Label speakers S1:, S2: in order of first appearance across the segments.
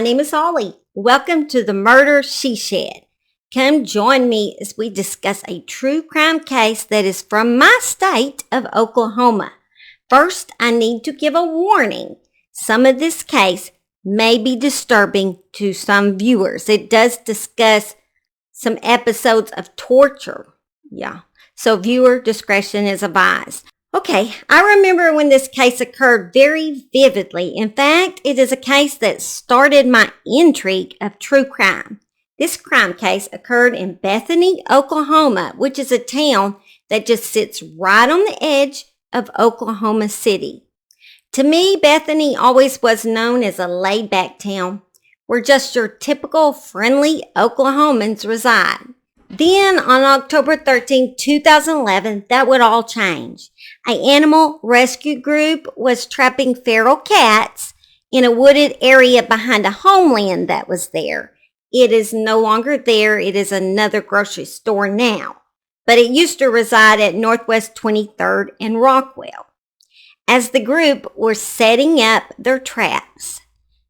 S1: name is Holly. Welcome to the Murder She Shed. Come join me as we discuss a true crime case that is from my state of Oklahoma. First, I need to give a warning. Some of this case may be disturbing to some viewers. It does discuss some episodes of torture. So viewer discretion is advised. Okay, I remember when this case occurred very vividly. In fact, it is a case that started my intrigue of true crime. This crime case occurred in Bethany, Oklahoma, which is a town that just sits right on the edge of Oklahoma City. To me, Bethany always was known as a laid-back town where just your typical friendly Oklahomans reside. Then on October 13, 2011, that would all change. An animal rescue group was trapping feral cats in a wooded area behind a homeland that was there. It is no longer there. It is another grocery store now, but it used to reside at Northwest 23rd and Rockwell. As the group were setting up their traps,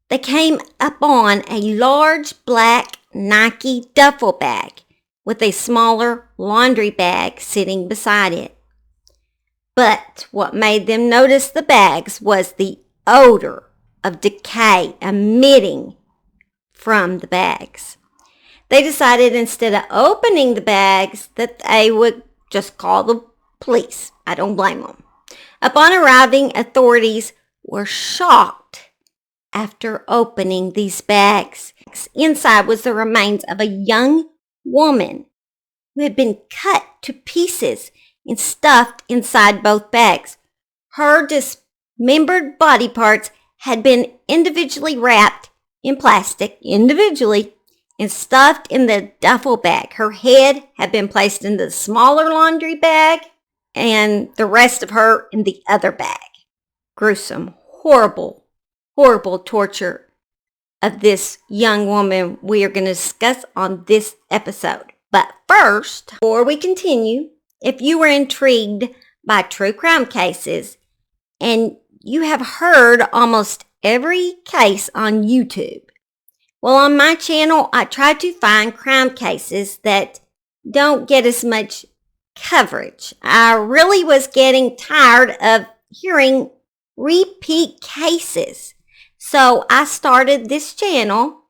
S1: they came upon a large black Nike duffel bag with a smaller laundry bag sitting beside it. But what made them notice the bags was the odor of decay emitting from the bags. They decided instead of opening the bags that they would just call the police. I don't blame them. Upon arriving, authorities were shocked after opening these bags. Inside was the remains of a young woman who had been cut to pieces and stuffed inside both bags. Her dismembered body parts had been individually wrapped in plastic, and stuffed in the duffel bag. Her head had been placed in the smaller laundry bag and the rest of her in the other bag. Gruesome, horrible, horrible torture of this young woman we are going to discuss on this episode. But first, before we continue, if you were intrigued by true crime cases and you have heard almost every case on YouTube, well, on my channel, I try to find crime cases that don't get as much coverage. I really was getting tired of hearing repeat cases. So I started this channel,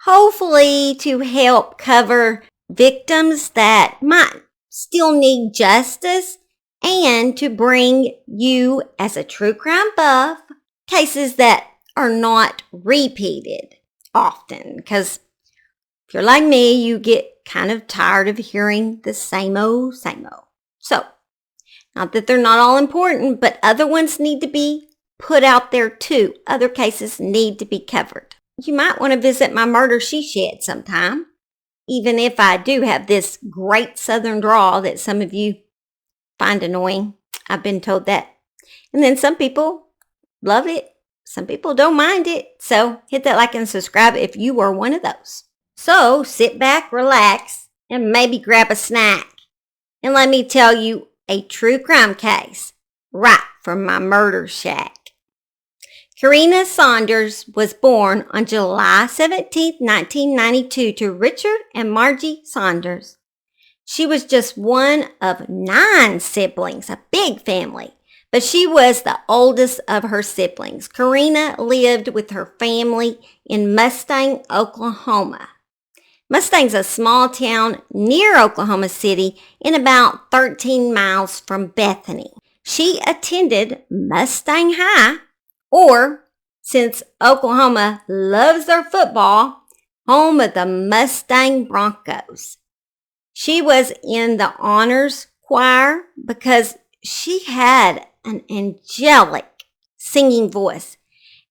S1: hopefully to help cover victims that might still need justice and to bring you, as a true crime buff, cases that are not repeated often. Because if you're like me, you get kind of tired of hearing the same old, same old. So, not that they're not all important, but other ones need to be put out there too. Other cases need to be covered. You might want to visit my Murder She Shed sometime, even if I do have this great southern drawl that some of you find annoying. I've been told that. And then some people love it. Some people don't mind it. So hit that like and subscribe if you are one of those. So sit back, relax, and maybe grab a snack. And let me tell you a true crime case right from my murder shack. Carina Saunders was born on July 17, 1992 to Richard and Margie Saunders. She was just one of 9 siblings, a big family, but she was the oldest of her siblings. Carina lived with her family in Mustang, Oklahoma. Mustang's a small town near Oklahoma City and about 13 miles from Bethany. She attended Mustang High, or, since Oklahoma loves their football, home of the Mustang Broncos. She was in the honors choir because she had an angelic singing voice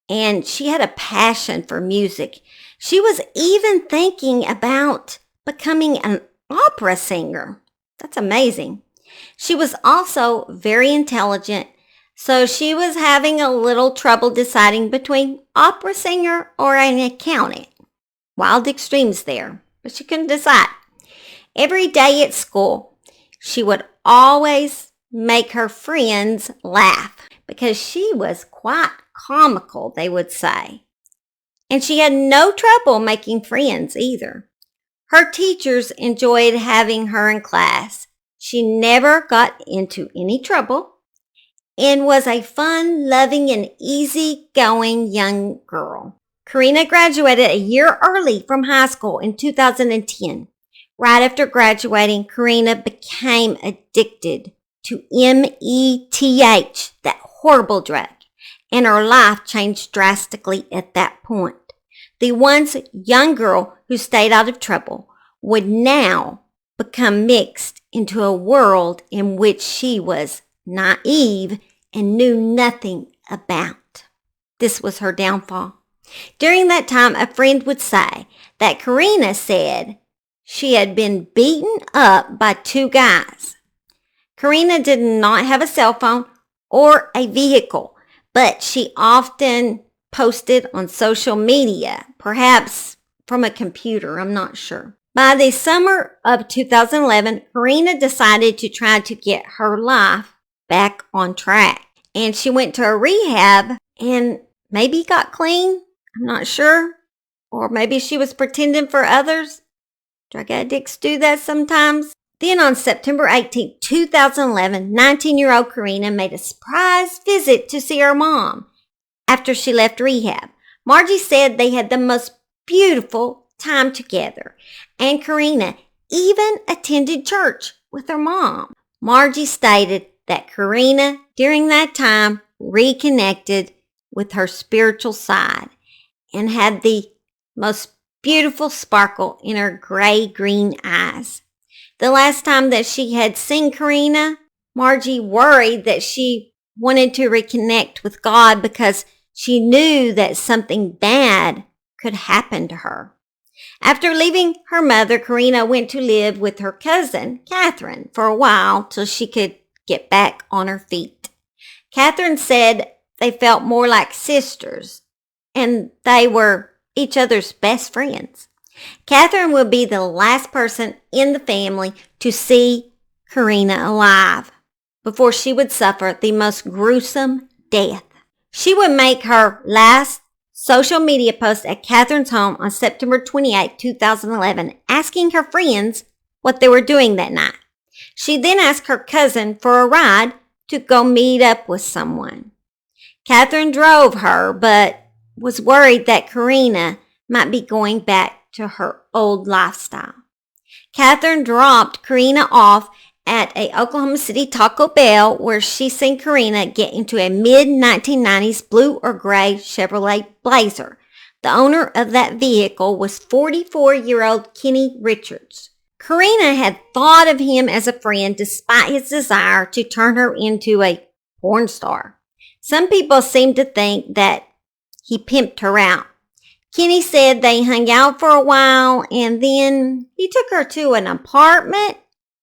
S1: and she had a passion for music. She was even thinking about becoming an opera singer. That's amazing. She was also very intelligent, so she was having a little trouble deciding between opera singer or an accountant. Wild extremes there, but she couldn't decide. Every day at school, she would always make her friends laugh because she was quite comical, they would say. and she had no trouble making friends either. Her teachers enjoyed having her in class. She never got into any trouble and was a fun, loving, and easygoing young girl. Carina graduated a year early from high school in 2010. Right after graduating, Carina became addicted to meth, that horrible drug, and her life changed drastically at that point. The once young girl who stayed out of trouble would now become mixed into a world in which she was naive and knew nothing about. This was her downfall. During that time, a friend would say that Carina said she had been beaten up by two guys. Carina did not have a cell phone or a vehicle, but she often posted on social media, perhaps from a computer, I'm not sure. By the summer of 2011, Carina decided to try to get her life back on track. And she went to a rehab and maybe got clean. I'm not sure. Or maybe she was pretending for others. Drug addicts do that sometimes. Then on September 18, 2011, 19-year-old Carina made a surprise visit to see her mom after she left rehab. Margie said they had the most beautiful time together, and Carina even attended church with her mom. Margie stated that Carina, during that time, reconnected with her spiritual side and had the most beautiful sparkle in her gray-green eyes. The last time that she had seen Carina, Margie worried that she wanted to reconnect with God because she knew that something bad could happen to her. After leaving her mother, Carina went to live with her cousin, Catherine, for a while till she could get back on her feet. Catherine said they felt more like sisters, and they were each other's best friends. Catherine would be the last person in the family to see Carina alive before she would suffer the most gruesome death. She would make her last social media post at Catherine's home on September 28, 2011, asking her friends what they were doing that night. She then asked her cousin for a ride to go meet up with someone. Catherine drove her, but was worried that Carina might be going back to her old lifestyle. Catherine dropped Carina off at a Oklahoma City Taco Bell, where she seen Carina get into a mid-1990s blue or gray Chevrolet Blazer. The owner of that vehicle was 44-year-old Kenny Richards. Carina had thought of him as a friend despite his desire to turn her into a porn star. Some people seem to think that he pimped her out. Kenny said they hung out for a while and then he took her to an apartment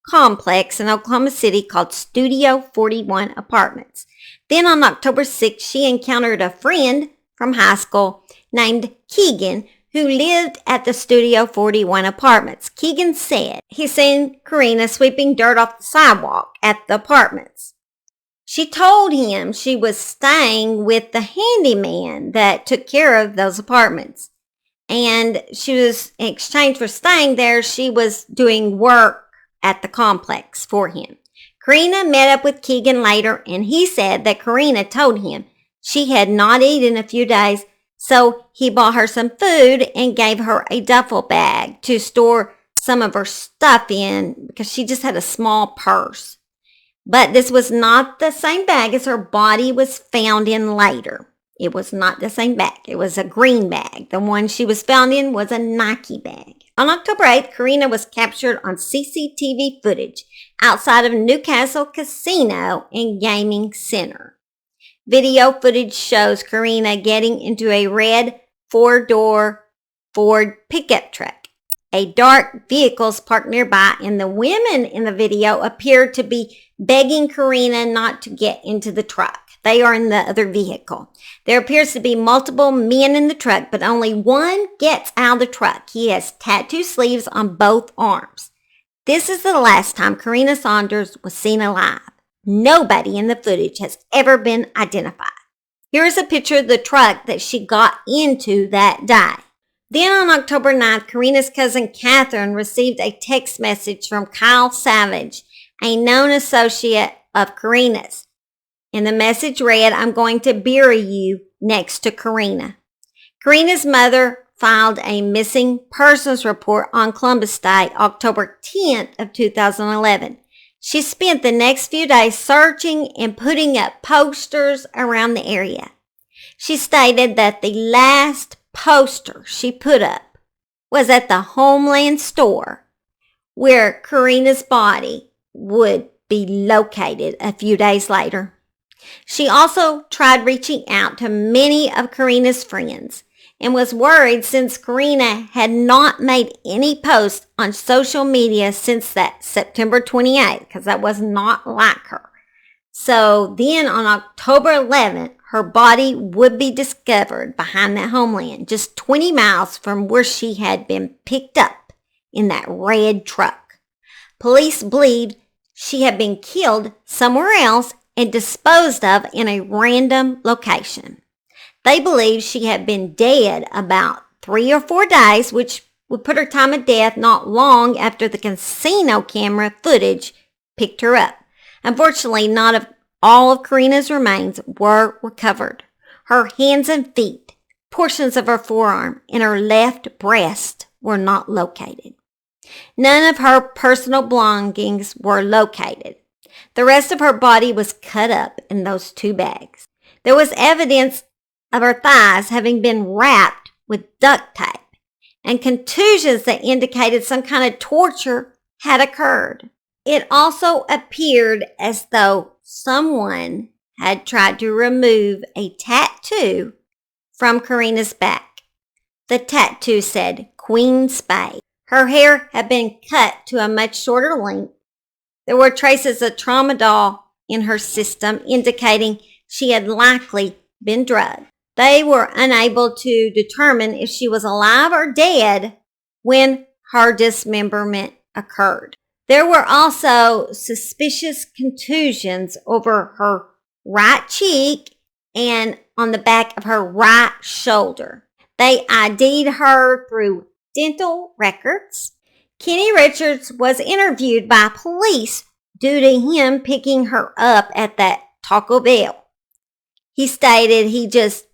S1: complex in Oklahoma City called Studio 41 Apartments. Then on October 6th, she encountered a friend from high school named Keegan who lived at the Studio 41 Apartments. Keegan said he seen Carina sweeping dirt off the sidewalk at the apartments. She told him she was staying with the handyman that took care of those apartments. And she was, in exchange for staying there, she was doing work at the complex for him. Carina met up with Keegan later, and he said that Carina told him she had not eaten in a few days, so he bought her some food and gave her a duffel bag to store some of her stuff in because she just had a small purse. But this was not the same bag as her body was found in later. It was not the same bag. It was a green bag. The one she was found in was a Nike bag. On October 8th, Carina was captured on CCTV footage outside of Newcastle Casino and Gaming Center. Video footage shows Carina getting into a red four-door Ford pickup truck. A dark vehicle is parked nearby, and the women in the video appear to be begging Carina not to get into the truck. They are in the other vehicle. There appears to be multiple men in the truck, but only one gets out of the truck. He has tattoo sleeves on both arms. This is the last time Carina Saunders was seen alive. Nobody in the footage has ever been identified. Here is a picture of the truck that she got into that day. Then on October 9th, Carina's cousin Catherine received a text message from Kyle Savage, a known associate of Carina's. And the message read, "I'm going to bury you next to Carina." Carina's mother filed a missing persons report on Columbus Day, October 10th of 2011. She spent the next few days searching and putting up posters around the area. She stated that the last poster she put up was at the Homeland store where Carina's body would be located a few days later. She also tried reaching out to many of Carina's friends and was worried since Carina had not made any posts on social media since that September 28th, because that was not like her. So then on October 11th, her body would be discovered behind that Homeland, just 20 miles from where she had been picked up in that red truck. Police believed she had been killed somewhere else and disposed of in a random location. They believed she had been dead about 3 or 4 days, which would put her time of death not long after the casino camera footage picked her up. Unfortunately, not all of Carina's remains were recovered. Her hands and feet, portions of her forearm, and her left breast were not located. None of her personal belongings were located. The rest of her body was cut up in those 2 bags. There was evidence of her thighs having been wrapped with duct tape and contusions that indicated some kind of torture had occurred. It also appeared as though someone had tried to remove a tattoo from Carina's back. The tattoo said Queen Spade. Her hair had been cut to a much shorter length. There were traces of tramadol in her system, indicating she had likely been drugged. They were unable to determine if she was alive or dead when her dismemberment occurred. There were also suspicious contusions over her right cheek and on the back of her right shoulder. They ID'd her through dental records. Kenny Richards was interviewed by police due to him picking her up at that Taco Bell. He stated he just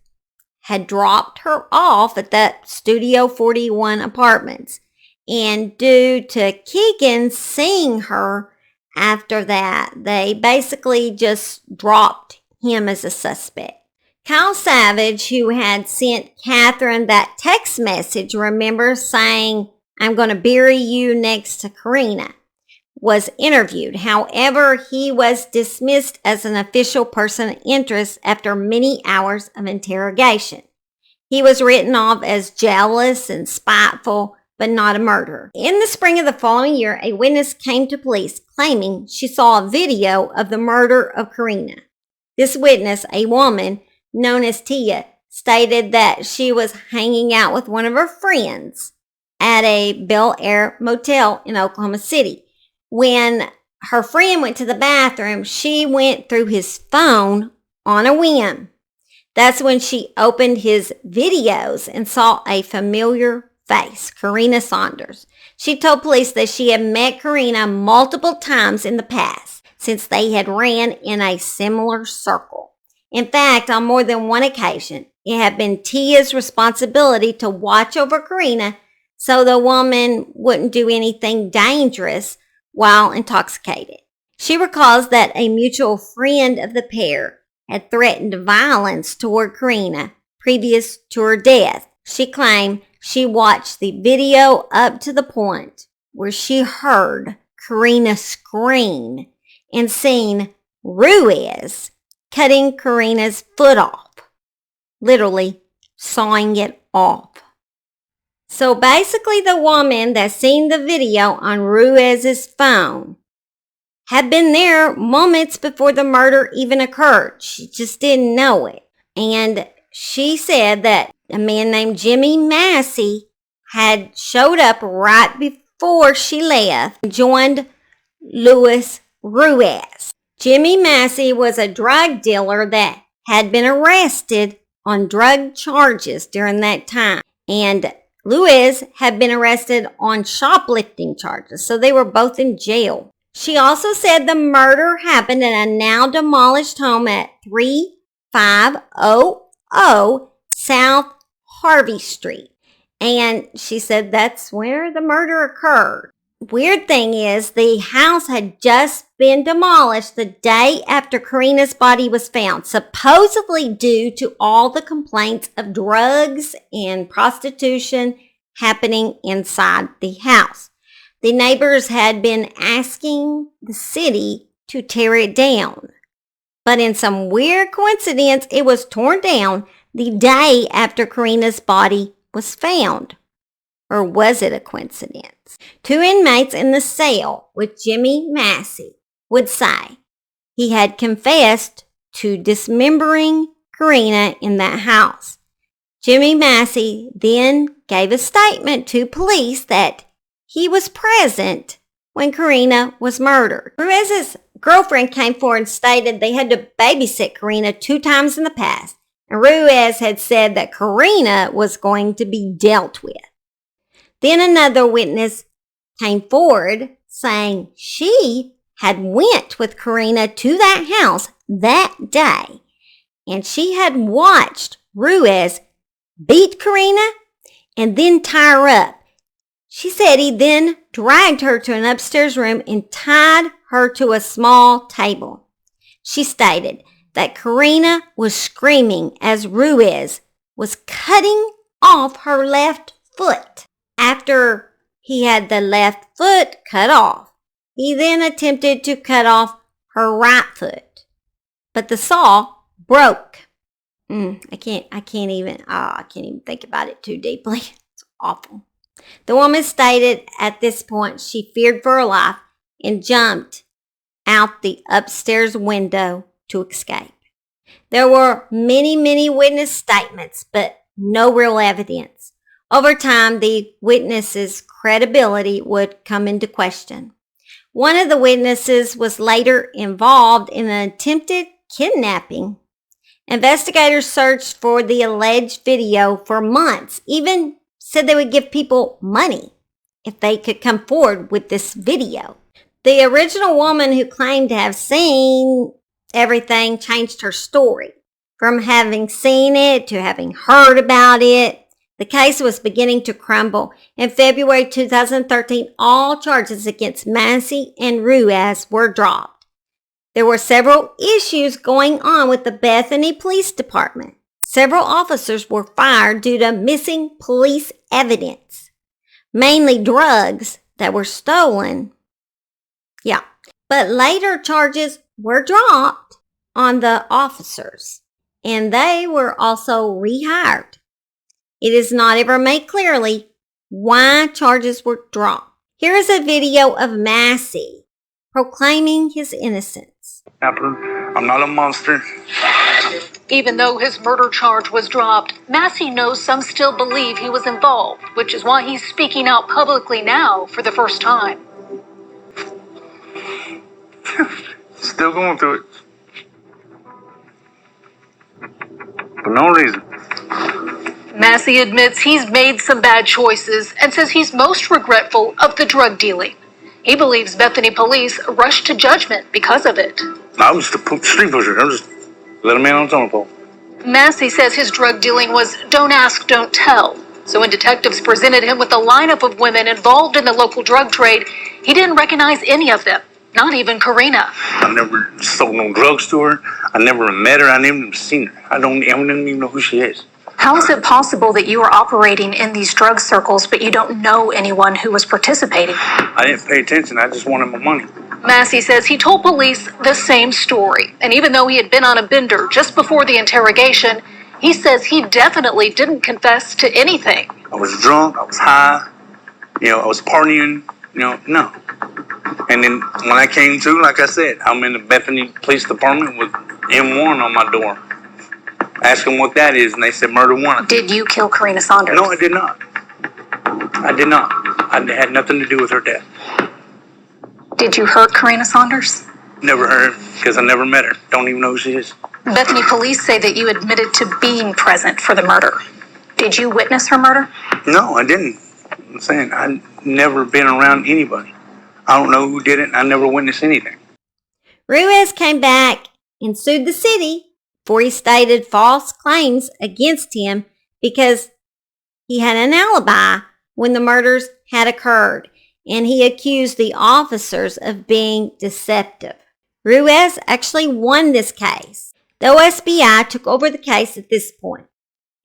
S1: had dropped her off at that Studio 41 apartments. And due to Keegan seeing her after that, they basically just dropped him as a suspect. Kyle Savage, who had sent Catherine that text message, remembers saying, "I'm going to bury you next to Carina," was interviewed. However, he was dismissed as an official person of interest after many hours of interrogation. He was written off as jealous and spiteful, but not a murderer. In the spring of the following year, a witness came to police claiming she saw a video of the murder of Carina. This witness, a woman known as Tia, stated that she was hanging out with one of her friends at a Bel Air motel in Oklahoma City. When her friend went to the bathroom, she went through his phone on a whim. That's when she opened his videos and saw a familiar face, Carina Saunders. She told police that she had met Carina multiple times in the past since they had ran in a similar circle. In fact, on more than one occasion, it had been Tia's responsibility to watch over Carina so the woman wouldn't do anything dangerous while intoxicated. She recalls that a mutual friend of the pair had threatened violence toward Carina previous to her death. She claimed she watched the video up to the point where she heard Carina scream and seen Ruiz cutting Carina's foot off, literally sawing it off. So basically the woman that seen the video on Ruiz's phone had been there moments before the murder even occurred. She just didn't know it. And she said that a man named Jimmy Massey had showed up right before she left and joined Luis Ruiz. Jimmy Massey was a drug dealer that had been arrested on drug charges during that time. And Lewis had been arrested on shoplifting charges, so they were both in jail. She also said the murder happened in a now demolished home at 3500 South Harvey Street. And she said that's where the murder occurred. Weird thing is, the house had just been demolished the day after Carina's body was found, supposedly due to all the complaints of drugs and prostitution happening inside the house. The neighbors had been asking the city to tear it down. But in some weird coincidence, it was torn down the day after Carina's body was found. Or was it a coincidence? 2 inmates in the cell with Jimmy Massey would say he had confessed to dismembering Carina in that house. Jimmy Massey then gave a statement to police that he was present when Carina was murdered. Ruiz's girlfriend came forward and stated they had to babysit Carina 2 times in the past, and Ruiz had said that Carina was going to be dealt with. Then another witness came forward saying she had went with Carina to that house that day, and she had watched Ruiz beat Carina and then tie her up. She said he then dragged her to an upstairs room and tied her to a small table. She stated that Carina was screaming as Ruiz was cutting off her left foot. After he had the left foot cut off, he then attempted to cut off her right foot, but the saw broke. I can't even think about it too deeply. It's awful. The woman stated at this point she feared for her life and jumped out the upstairs window to escape. There were many witness statements, but no real evidence. Over time, the witnesses' credibility would come into question. One of the witnesses was later involved in an attempted kidnapping. Investigators searched for the alleged video for months, even said they would give people money if they could come forward with this video. The original woman who claimed to have seen everything changed her story from having seen it to having heard about it. The case was beginning to crumble. In February 2013, all charges against Massey and Ruiz were dropped. There were several issues going on with the Bethany Police Department. Several officers were fired due to missing police evidence, mainly drugs that were stolen. But later charges were dropped on the officers, and they were also rehired. It is not ever made clearly why charges were dropped. Here is a video of Massey proclaiming his innocence.
S2: I'm not a monster.
S3: Even though his murder charge was dropped, Massey knows some still believe he was involved, which is why he's speaking out publicly now for the first time.
S2: Still going through it. For no reason.
S3: Massey admits he's made some bad choices and says he's most regretful of the drug dealing. He believes Bethany police rushed to judgment because of it.
S2: I was the street pusher. I was just let a man on the tunnel pole.
S3: Massey says his drug dealing was don't ask, don't tell. So when detectives presented him with a lineup of women involved in the local drug trade, he didn't recognize any of them, not even Carina.
S2: I never sold no drugs to her. I never met her. I never even seen her. I don't even know who she is.
S3: How is it possible that you are operating in these drug circles, but you don't know anyone who was participating?
S2: I didn't pay attention. I just wanted my money.
S3: Massey says he told police the same story. And even though he had been on a bender just before the interrogation, he says he definitely didn't confess to anything.
S2: I was drunk. I was high. I was partying. No. And then when I came to, like I said, I'm in the Bethany Police Department with M1 on my door. Ask them what that is, and they said murder one.
S3: Did you kill Carina Saunders?
S2: No, I did not. I did not. I had nothing to do with her death.
S3: Did you hurt Carina Saunders?
S2: Never heard, because I never met her. Don't even know who she is.
S3: Bethany, police say that you admitted to being present for the murder. Did you witness her murder?
S2: No, I didn't. I'm saying I've never been around anybody. I don't know who did it, and I never witnessed anything.
S1: Ruiz came back and sued the city for he stated false claims against him because he had an alibi when the murders had occurred, and he accused the officers of being deceptive. Ruiz actually won this case. The OSBI took over the case at this point,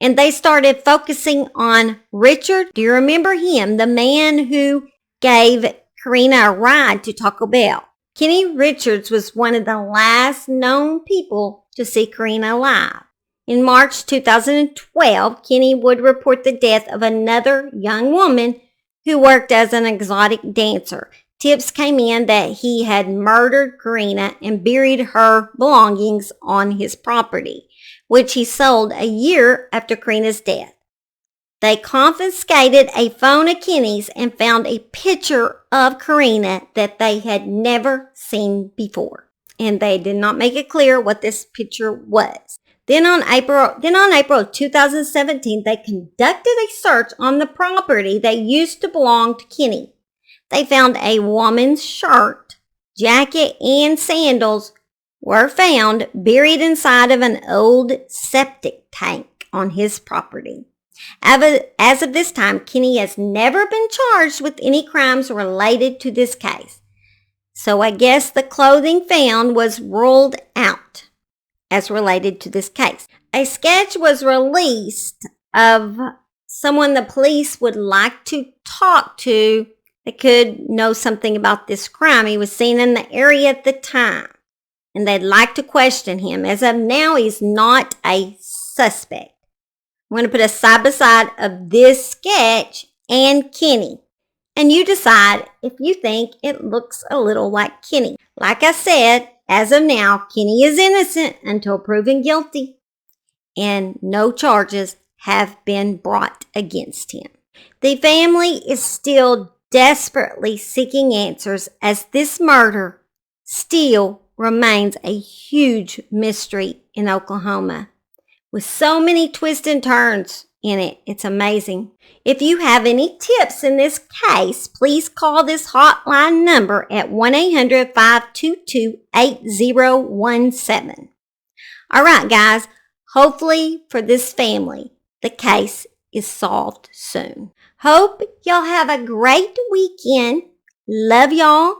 S1: and they started focusing on Richard. Do you remember him? The man who gave Carina a ride to Taco Bell. Kenny Richards was one of the last known people to see Carina alive. In March 2012, Kenny would report the death of another young woman who worked as an exotic dancer. Tips came in that he had murdered Carina and buried her belongings on his property, which he sold a year after Carina's death. They confiscated a phone of Kenny's and found a picture of Carina that they had never seen before. And they did not make it clear what this picture was. Then on April of 2017, they conducted a search on the property that used to belong to Kenny. They found a woman's shirt, jacket, and sandals were found buried inside of an old septic tank on his property. As of this time, Kenny has never been charged with any crimes related to this case. So I guess the clothing found was ruled out as related to this case. A sketch was released of someone the police would like to talk to that could know something about this crime. He was seen in the area at the time, and they'd like to question him. As of now, he's not a suspect. I'm going to put a side-by-side of this sketch and Kenny, and you decide if you think it looks a little like Kenny. Like I said, as of now, Kenny is innocent until proven guilty, and no charges have been brought against him. The family is still desperately seeking answers as this murder still remains a huge mystery in Oklahoma. With so many twists and turns in it, it's amazing. If you have any tips in this case, please call this hotline number at 1-800-522-8017. All right, guys, hopefully for this family, the case is solved soon. Hope y'all have a great weekend. Love y'all.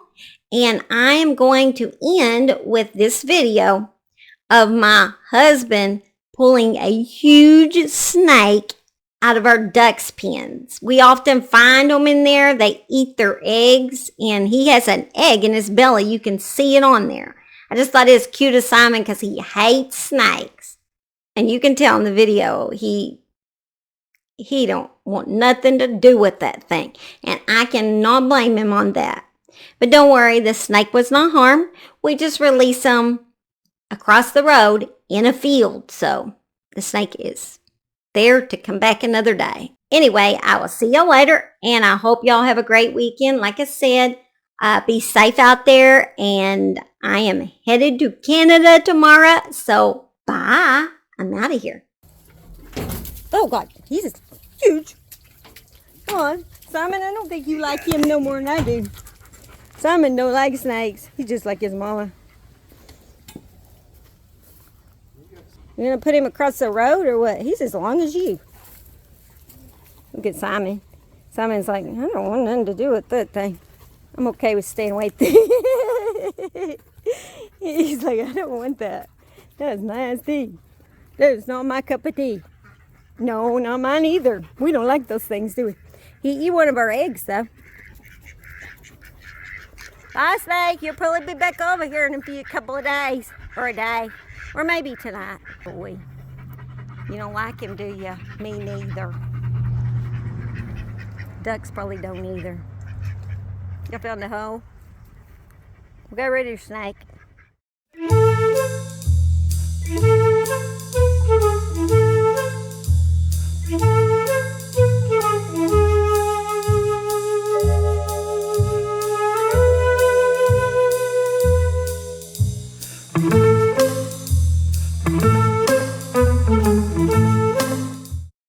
S1: And I am going to end with this video of my husband pulling a huge snake out of our ducks' pens. We often find them in there. They eat their eggs, and he has an egg in his belly. You can see it on there. I just thought it was cute of Simon because he hates snakes. And you can tell in the video, he don't want nothing to do with that thing. And I cannot blame him on that. But don't worry, the snake was not harmed. We just released him across the road in a field. So the snake is there to come back another day. Anyway, I will see y'all later, and I hope y'all have a great weekend. Like I said, be safe out there, and I am headed to Canada tomorrow. So bye. I'm out of here. Oh God, he's huge. Come on, Simon, I don't think you like him no more than I do. Simon don't like snakes. He's just like his mama. You're going to put him across the road or what? He's as long as you. Look at Simon. Simon's like, I don't want nothing to do with that thing. I'm okay with staying away. He's like, I don't want that. That's nasty. That is not my cup of tea. No, not mine either. We don't like those things, do we? He eat one of our eggs, though. Bye, Snake. You'll probably be back over here in a couple of days. Or a day. Or maybe tonight. Boy, you don't like him, do you? Me neither. Ducks probably don't either. You found the hole? Go rid of your snake.